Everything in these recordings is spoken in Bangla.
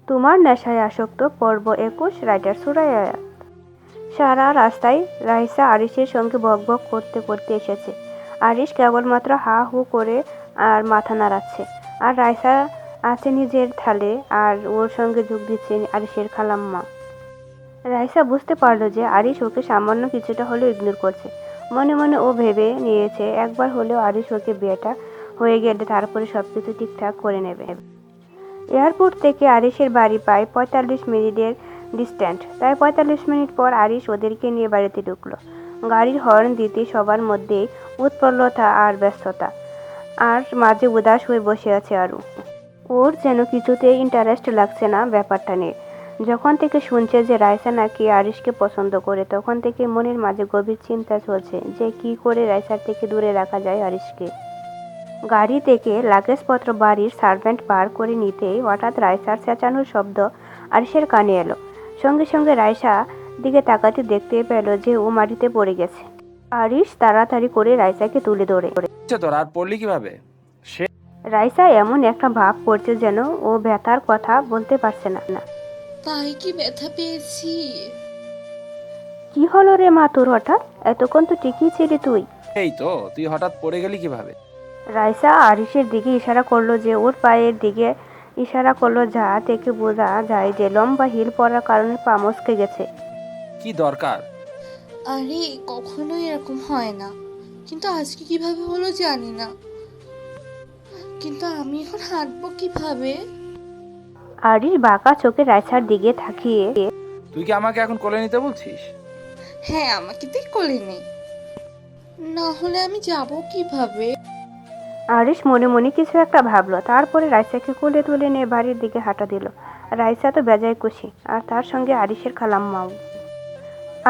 তোমার নেশায় আসক্ত পর্ব ২১ রাইটার সুরাইয়া। সারা রাস্তায় রাইসা আরিশের সঙ্গে বকবক করতে করতে এসেছে। আরিশ কেবলমাত্র হা হু করে আর মাথা নাড়াচ্ছে, আর রাইসা আছে নিজের থালে আর ওর সঙ্গে যোগ দিচ্ছে আরিশের খালাম্মা। রাইসা বুঝতে পারল যে আরিশ ওকে সামান্য কিছুটা হলেও ইগনোর করছে। মনে মনে ও ভেবে নিয়েছে একবার হলেও আরিশ ওকে বিয়েটা হয়ে গেলে তারপরে সবকিছু ঠিকঠাক করে নেবে। এয়ারপোর্ট থেকে আরিশের বাড়ি প্রায় ৪৫ মিনিটের ডিস্ট্যান্স। তাই ৪৫ মিনিট পর আরিশ ওদেরকে নিয়ে বাড়িতে ঢুকলো। গাড়ির হর্ন দিতে সবার মধ্যেই উৎফুল্লতা আর ব্যস্ততা, আর মাঝে উদাস হয়ে বসে আছে আরু। ওর যেন কিছুতেই ইন্টারেস্ট লাগছে না ব্যাপারটা নিয়ে। যখন থেকে শুনছে যে রাইসা নাকি আরিশকে পছন্দ করে, তখন থেকে মনের মাঝে গভীর চিন্তা চলছে যে কি করে রাইসার থেকে দূরে রাখা যায় আরিশকে। গাড়ি থেকে লাগেজপত্র বাড়ির সার্ভেন্ট বার করে নিতেই হঠাৎ রাইসার চেঁচানোর শব্দ আরিশের কানে এলো। সঙ্গে সঙ্গে রাইসা দিকে তাকাতে দেখতে পেল যে ও মাটিতে পড়ে গেছে। আরিশ তাড়াতাড়ি করে রাইসাকে তুলে ধরে। তোর আর পড়লি কিভাবে? রাইসা এমন একটা ভাব করছে যেন ও ব্যথার কথা বলতে পারছে না। পায়ে কি ব্যথা পেয়েছি? কি হলো রে মা তোর হঠাৎ? এতক্ষণ তো ঠিকই ছিলি তুই। এই তো, তুই হঠাৎ পড়ে গেলি কিভাবে? রাইসা আরিশের দিকে ইশারা করলো, যে ওর পায়ের দিকে ইশারা করলো, যা থেকে বোঝা যায় যে লম্বা হিল পরার কারণে পা মচকে গেছে। কি দরকার? আরে কখনোই এরকম হয় না, কিন্তু আজকে কিভাবে হলো জানি না। কিন্তু আমি এখন হাঁটবো কিভাবে? আরিশ বাঁকা চোখে রাইসার দিকে তাকিয়ে, তুই কি আমাকে এখন কোলে নিতে বলছিস? হ্যাঁ, আমাকে তুই কোলে নে, না হলে আমি যাব কিভাবে? আরিশ মনে মনে কিছু একটা ভাবলো। তারপরে রাইসাকে কোলে তুলে নিয়ে বাড়ির দিকে হাঁটা দিল। রাইসা তো বেজায় খুশি, আর তার সঙ্গে আরিশের খালাম্মাও।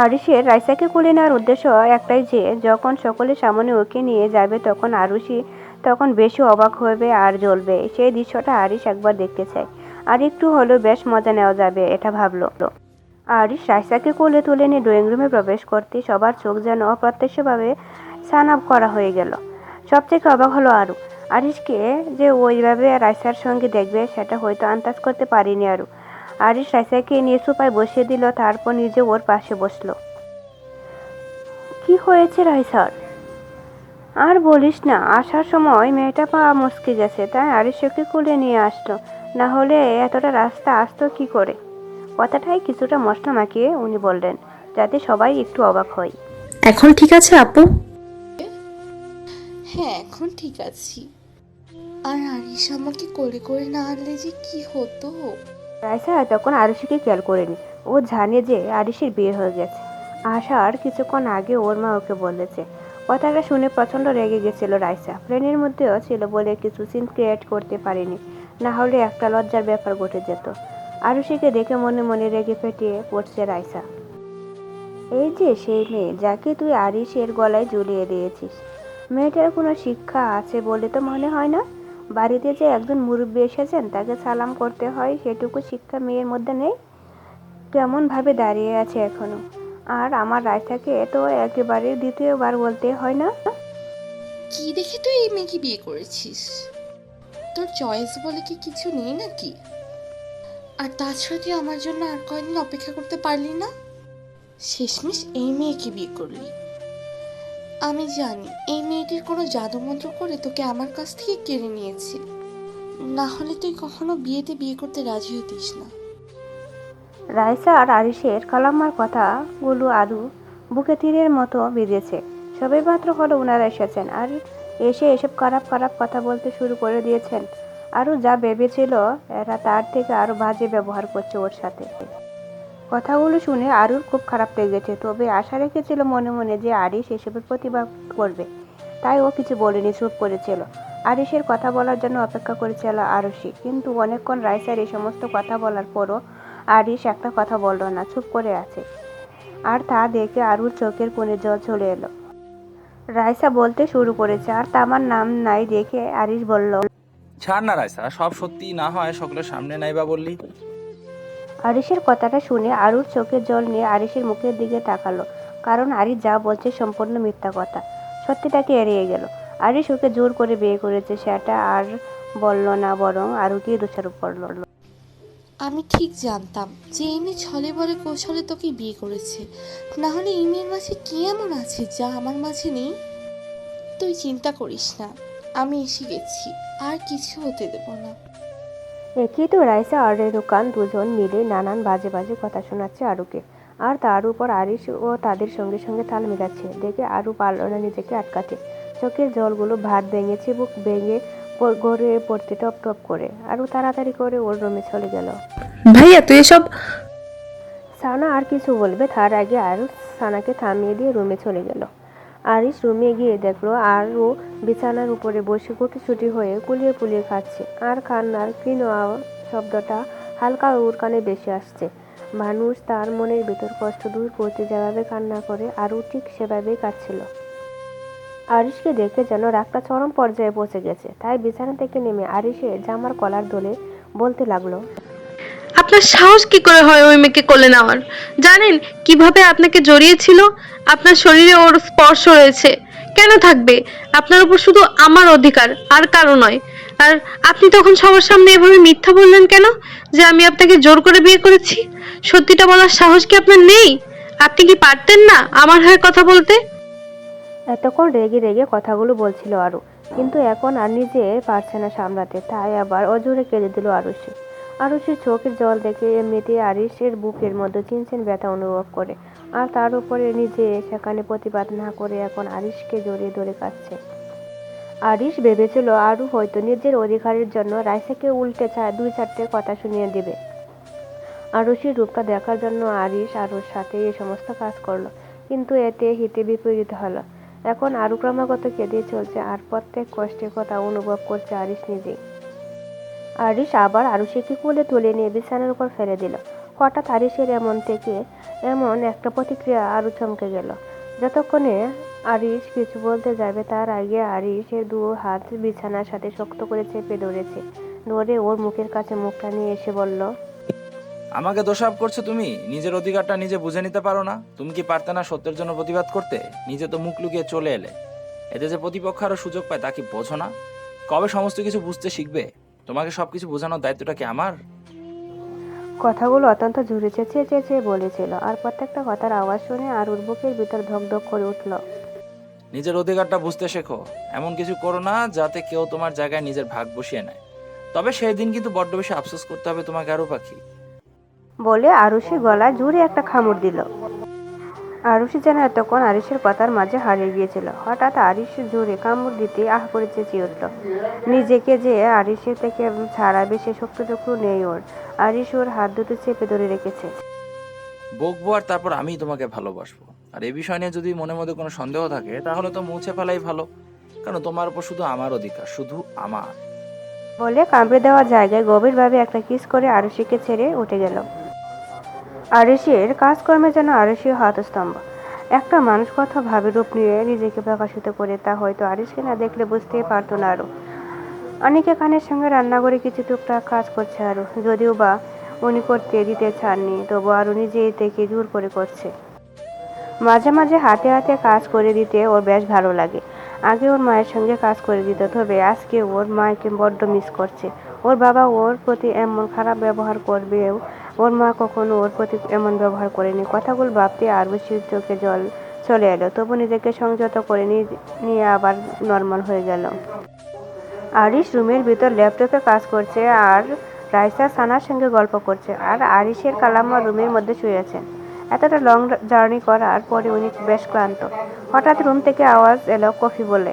আরিশের রাইসাকে কোলে নেওয়ার উদ্দেশ্য একটাই, যে যখন সকলের সামনে ওকে নিয়ে যাবে তখন আরুষি তখন বেশি অবাক হবে আর জ্বলবে। সেই দৃশ্যটা আরিশ একবার দেখতে চায়, আর একটু হলেও বেশ মজা নেওয়া যাবে এটা ভাবলো। আরিশ রাইসাকে কোলে তুলে নিয়ে ড্রয়িং রুমে প্রবেশ করতে সবার চোখ যেন অপ্রত্যাশিতভাবে সানাপ করা হয়ে গেল। সবথেকে অবাক হলো আরু। আরিশকে যে ওইভাবে রাইসার সঙ্গে দেখবে সেটা হয়তো আন্দাজ করতে পারেনি আরু। আরিশ রাইসাকে নিয়ে সোফায় বসিয়ে দিল, তারপর নিজে ওর পাশে বসলো। কি হয়েছে রাইসার? আর বলিস না, আসার সময় মেয়েটা পা মচকে গেছে, তাই আরিশকে কোলে নিয়ে আসলো, না হলে এতটা রাস্তা আসতো কি করে। কথাটাই কিছুটা মশলা মাখিয়ে উনি বললেন, যাতে সবাই একটু অবাক হয়। এখন ঠিক আছে আপু? হ্যাঁ, এখন ঠিক আছি। আর আরিশ আমাকে কোলে করে না আনলে যে কি হতো। রাইসা তখন আরুষিকে খেয়াল করেনি। ও জানে যে আরিশের বিয়ে হয়ে গেছে। আসার কিছুক্ষণ আগে ওর মা ওকে বলেছে। কথাটা শুনে প্রচণ্ড রেগে গেছিল রাইসা। প্লেনের মধ্যেও ছিল বলে কিছু সিন ক্রিয়েট করতে পারেনি, না হলে একটা লজ্জার ব্যাপার ঘটে যেত। আরুষিকে দেখে মনে মনে রেগে ফেটিয়ে পড়ছে রাইসা। এই যে সেই মেয়ে যাকে তুই আরিশের গলায় ঝুলিয়ে দিয়েছিস, মেয়েটার কোনো শিক্ষা আছে বলে তো মনে হয় না। বাড়িতে যে একজন মুরব্বী এসেছেন, তাকে সালাম করতে হয়, সেটুকু শিক্ষা মেয়ের মধ্যে নেই। কেমনভাবে দাঁড়িয়ে আছে এখনো। আর আমার রাইসাকে তো একেবারে দ্বিতীয়বার বলতে হয় না। কি দেখে তুই এই মেয়েকে বিয়ে করেছিস? তোর চয়েস বলে কি কিছু নেই নাকি? আর তাছাড়া তুই আমার জন্য আর কয়দিন অপেক্ষা করতে পারলি না? শেষমেশ এই মেয়েকে বিয়ে করলি। আমি জানি এই মেয়েটির কোনো জাদুমন্ত্র করে তোকে আমার কাছ থেকে কেড়ে নিয়েছে, না হলে তুই কখনো বিয়ে করতে রাজি হতিস না। রাইসা আর আরিশের কালাম্মার কথাগুলো আরু বুকে তীরের মতো বেঁধেছে। সবে মাত্র হলো ওনারা এসেছেন, আর এসে এসব খারাপ খারাপ কথা বলতে শুরু করে দিয়েছেন। আরু যা ভেবেছিল এরা তার থেকে আরো বাজে ব্যবহার করছে ওর সাথে। কথাগুলো শুনে আরুর খুব খারাপ লেগেছে, তবে আশা রেখেছিল মনে মনে যে আরিশ এসবের প্রতিবাদ করবে। তাই ও কিছু বলেনি, চুপ করেছিল। আরিশের কথা বলার জন্য অপেক্ষা করেছিল আরুষি, কিন্তু অনেকক্ষণ রাইসার এই সমস্ত কথা বলার পরও আরিশ একটা কথা বলল না, চুপ করে আছে। আর তা দেখে আরুর চোখের কোণে জল চলে এলো। রাইসা বলতে শুরু করেছে, আর তামার নাম নাই দেখে আরিশ বলল, ছাড় না রাইসা, সব সত্যি না হয় সকলের সামনে নাইবা বললি। আরিশের কথাটা শুনে আরুর চোখের জল নিয়ে আরিশের মুখের দিকে তাকালো, কারণ আরিশ যা বলছে সম্পূর্ণ মিথ্যা কথা। সত্যিটাকে এড়িয়ে গেল। আরিশ ওকে জোর করে বিয়ে করেছে সেটা আর বলল না, বরং আরুকেই দোষারোপ করল। আমি ঠিক জানতাম যে এই মেয়ে ছলে বলে কৌশলে তোকে বিয়ে করেছে, না হলে এই মেয়ের মাঝে কি এমন আছে যা আমার মাঝে নেই। তুই চিন্তা করিস না, আমি এসে গেছি, আর কিছু হতে দেব না। একই তো রাইসা আর রেনুকান দুজন মিলে নানান বাজে বাজে কথা শোনাচ্ছে আরুকে। আর তার উপর আরিশ ও তাদের সঙ্গে সঙ্গে তাল মিলাচ্ছে দেখে আরু পারল না নিজেকে আটকাতে। চোখের জলগুলো ভাত ভেঙেছে, বুক ভেঙে গড়ে পড়তে টপ টপ করে। আরু তাড়াতাড়ি করে ওর রুমে চলে গেল। ভাইয়া তুই এসব। সানা আর কিছু বলবে তার আগে আরু সানাকে থামিয়ে দিয়ে রুমে চলে গেল। আরিশ রুমে গিয়ে দেখলো আরু বিছানার উপরে বসে গুটিসুটি হয়ে কুলিয়ে কুলিয়ে খাচ্ছে, আর কান্নার ক্ষীণ শব্দটা হালকা ওর কানে বেশি আসছে। মানুষ তার মনের ভিতর কষ্ট দূর করতে যেভাবে কান্না করে আরু ঠিক সেভাবেই কাঁদছিল। আরিশকে দেখে যেন রাগটা চরম পর্যায়ে পৌঁছে গেছে, তাই বিছানা থেকে নেমে আরিশের জামার কলার ধরে বলতে লাগলো, আপনার সাহস কি করে হয় ওই মেয়েকে কোলে নেওয়ার? জানেন কিভাবে আপনাকে জড়িয়েছিল? আপনার শরীরে ওর স্পর্শ রয়েছে, কেন থাকবে? আপনার উপর শুধু আমার অধিকার, আর কারো নয়। আর আপনি তখন সবার সামনে এভাবে মিথ্যা বললেন কেন যে আমি আপনাকে জোর করে বিয়ে করেছি? সত্যিটা বলার সাহস কি আপনার নেই? আপনি কি পারতেন না আমার হয়ে কথা বলতে? এতক্ষণ রেগে রেগে কথাগুলো বলছিল আরু, কিন্তু এখন আর নিজে পারছে না সামলাতে, তাই আবার অজোরে কেঁদে দিল আরুষি। আরুষির চোখের জল দেখে এমনিতেই আরিশের বুকের মধ্যে চিনচিন ব্যথা অনুভব করে, আর তার উপরে নিজে সেখানে প্রতিবাদ না করে এখন আরিশকে জড়িয়ে ধরে কাঁদছে। আরিশ ভেবেছিল আরু হয়তো নিজের অধিকারের জন্য রাইসাকে উল্টে দুই চারটে কথা শুনিয়ে দিবে। আরুষির রূপটা দেখার জন্য আরিশ আরুর সাথে এই সমস্ত কাজ করলো, কিন্তু এতে হিতে বিপরীত হলো। এখন আরু ক্রমাগত কেঁদে চলছে, আর প্রত্যেক কষ্টের কথা অনুভব করছে আরিশ নিজেই। আরিশ আবার আরুষিকে কোলে তুলে নিয়ে বিছানার উপর ফেলে দিল। হঠাৎ আরিশের এমন একটা প্রতিক্রিয়া আরু চমকে গেল। যতক্ষণে আরিশ কিছু বলতে যাবে তার আগে আরিশের দু হাত বিছানার সাথে শক্ত করে চেপে ধরেছে, ধরে ওর মুখের কাছে মুখটা নিয়ে এসে বলল, আমাকে দোষারোপ করছো তুমি? নিজের অধিকারটা নিজে বুঝে নিতে পারো না? তুমি কি পারতে না সত্যের জন্য প্রতিবাদ করতে? নিজে তো মুখ লুকিয়ে চলে এলে। এতে যে প্রতিপক্ষ আরো সুযোগ পায় তা কি বোঝো না? কবে সমস্ত কিছু বুঝতে শিখবে? তোমাকে সবকিছু বোঝানোর দায়িত্বটা কি আমার? কথাগুলো অত্যন্ত জোরে চেঁচিয়ে চেঁচিয়ে বলেছিল, আর প্রত্যেকটা কথার আওয়াজ শুনে আরুর বুকের ভিতর ধকধক করে উঠল। নিজের অধিকারটা বুঝতে শেখো। এমন কিছু করো না যাতে কেউ তোমার জায়গায় নিজের ভাগ বসিয়ে নেয়। তবে সেই দিন কিন্তু বড্ড বেশি আফসোস করতে হবে তোমাকে আরু পাখি। বলে আরুষি গলায় জোরে একটা কামড় দিল। আরুষি যেন এতক্ষণ আরিশের কথার মাঝে হারিয়ে গিয়েছিল। হঠাৎ আরিশ জোরে কামড় দিতে আহ করে চেঁচিয়ে উঠল। নিজেকে যে আরিশের থেকে ছাড়াবে সে শক্তিটুকু নেই ওর। আরিশ ওর হাত দুটো চেপে ধরে রেখেছে। বকবো আর তারপর আমি তোমাকে ভালোবাসবো। আর এই বিষয় নিয়ে যদি মনের মধ্যে কোনো সন্দেহ থাকে তাহলে তো মুছে ফেলাই ভালো, কারণ তোমার উপর শুধু আমার অধিকার, শুধু আমার। বলে কামড়ে দেওয়া জায়গায় গভীরভাবে একটা কিস করে আরুষিকে ছেড়ে উঠে গেল। আরিশের কাজকর্মে যেন আরুষি হতস্তম্ভ। একটা মানুষ কত ভাবে রূপ নিয়ে নিজেকে প্রকাশিত করে তা হয়তো আরিশকে না দেখলে বুঝতেই পারতো না আরু। অনেকে খানের সঙ্গে রান্নাঘরে কিছু টুকটাক কাজ করছে আরু, যদিও বা উনি করতে দিতে চাননি, তবু আরু নিজেই থেকে জোর করে করছে। মাঝে মাঝে হাতে হাতে কাজ করে দিতে ওর বেশ ভালো লাগে। আগে ওর মায়ের সঙ্গে কাজ করে দিত, তবে আজকে ওর মাকে বড্ড মিস করছে। ওর বাবা ওর প্রতি এমন খারাপ ব্যবহার করবেও ওর মা কখনো ওর প্রতি এমন ব্যবহার করেনি। কথাগুলো ভাবতে আরুষির চোখে জল চলে এলো, তবু নিজেকে সংযত করে নিয়ে আবার নর্মাল হয়ে গেল। আরিশ রুমের ভিতর ল্যাপটপে কাজ করছে আর রাইসা সানার সঙ্গে গল্প করছে, আর আরিশের কালাম্মা রুমের মধ্যে শুয়ে আছেন। এতটা লং জার্নি করার পরে উনি বেশ ক্লান্ত। হঠাৎ রুম থেকে আওয়াজ এলো কফি বলে।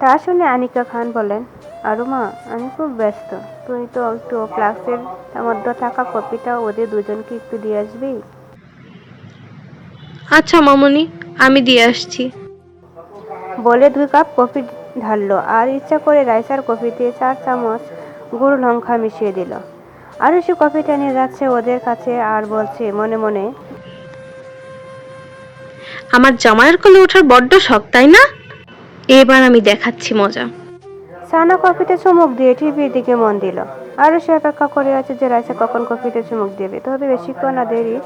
তা শুনে আনিকা খান বলেন, আরু মা, আমি খুব ব্যস্ত, তুই তো একটু ফ্লাক্সের মধ্যে থাকা কফিটা ওদের দুজনকে একটু দিয়ে আসবি? আচ্ছা মামনি, আমি দিয়ে আসছি। বলে 2 কাপ কফি ঢাললো, আর ইচ্ছা করে রাইসার কফিতে 4 চামচ গুড় লঙ্কা মিশিয়ে দিল। আরুষি কফিটা নিয়ে যাচ্ছে ওদের কাছে আর বলছে মনে মনে, আমার জামাইয়ের কোলে ওঠার বড্ড শখ, তাই না? এবার আমি দেখাচ্ছি মজা। সানা কফিতে চুমুক দিয়ে টিভির দিকে মন দিল। আরুষি অপেক্ষা করে আছে যে রাইসা কখন কফিতে চুমুক দেবে, তবে বেশিক্ষণ না দেরি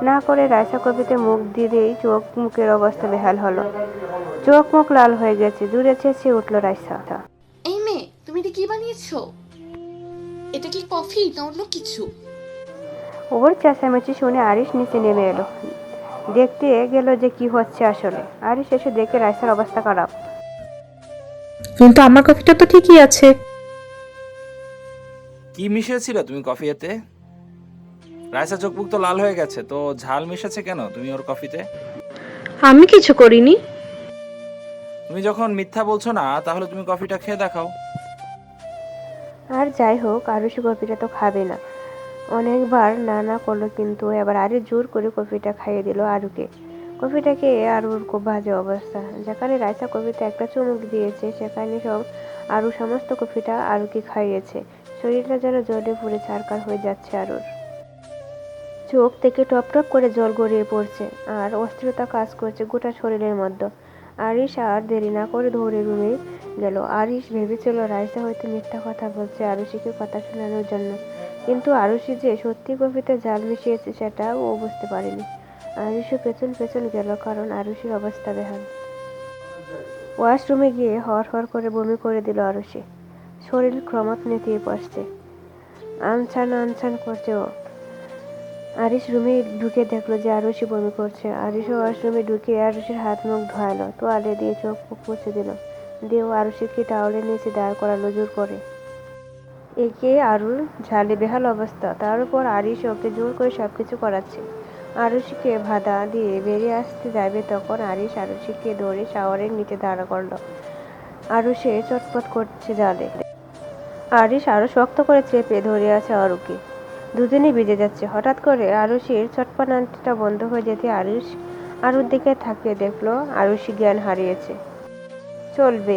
না করে রাইসা কফিতে মুখ দিতেই চোখ মুখের অবস্থা বেহাল হলো। চোখ মুখ লাল হয়ে গেছে, দূরে চেঁচিয়ে উঠল রাইসা। এই মেয়ে, তুমি এটা কি বানিয়েছো? এটা কি কফি না অন্য কিছু? ওর চেঁচামেচি শুনে আরিশ নিচে নেমে এলো, দেখতে গেল যে কি হচ্ছে আসলে। আরিশ এসে দেখে রাইসার অবস্থা খারাপ। কিন্তু আমার কফিটা তো ঠিকই আছে। কি মিশিয়েছিলে তুমি কফিতে? রাইসা চোখ মুখ তো লাল হয়ে গেছে, তো ঝাল মিশাচ্ছে কেন তুমি ওর কফিতে? আমি কিছু করিনি। তুমি যখন মিথ্যা বলছো না, তাহলে তুমি কফিটা খেয়ে দেখাও। আর যাই হোক, আরুষি কফিটা তো খাবে না। অনেকবার না না করলো, কিন্তু এবার আরু জোর করে কফিটা খাইয়ে দিল আরুকে। কফিটা খেয়ে আরুর খুব বাজে অবস্থা। যেখানে রাইসা কফিতে একটা চুমুক দিয়েছে, সেখানে আরু সমস্ত কফিটা আরুকে খাইয়েছে। শরীরটা যেন জলে পুড়ে ছারখার হয়ে যাচ্ছে আরুর। চোখ থেকে টপ টপ করে জল গড়িয়ে পড়ছে, আর অস্থিরতা কাজ করছে গোটা শরীরের মধ্যে। আরিশ আর দেরি না করে দৌড়ে রুমে গেল। আরিশ ভেবেছিল রাইসা হয়তো মিথ্যা কথা বলছে আরুষিকে কথা শোনানোর জন্য, কিন্তু আরুষি যে সত্যি কফিতে জাল মিশিয়েছে সেটা ও বুঝতে পারেনি। আরুষও পেছন পেছন গেল, কারণ আরুষির অবস্থা বেহাল। ওয়াশরুমে গিয়ে হর হর করে বমি করে দিল আরুষি। শরীর ক্রমাৎ নেতিয়ে পড়ছে, আনছান আনছান করছে ও। আরিশ রুমে ঢুকে দেখলো যে আরুষি বমি করছে। আরিশও ওয়াশরুমে ঢুকে আরুষির হাত মুখ ধোয়ালো, তোয়ালে দিয়ে চোখ মুখ মুছে দিল, দিয়ে আরুষিকে টাওয়ালের নিচে দাঁড় করালো জোর করে। একে আরুর ঝালে বেহাল অবস্থা, তার উপর আরিশ ওকে জোর করে সবকিছু করাচ্ছে। আরুষিকে বাধা দিয়ে বেরিয়ে আসতে যাবে, তখন আরিশ আরুষিকে ধরে শাওয়ারের নিচে দাঁড়া করলো। আরুষে চটপট করছে জালে। আরিশ আরো শক্ত করে চেপে ধরে আছে আরুকে। দুজনেই ভিজে যাচ্ছে। হঠাৎ করে আরুষির চটপটানিটা বন্ধ হয়ে যেতে আরিশ আরুর দিকে তাকিয়ে দেখলো আরুষি জ্ঞান হারিয়েছে। চলবে।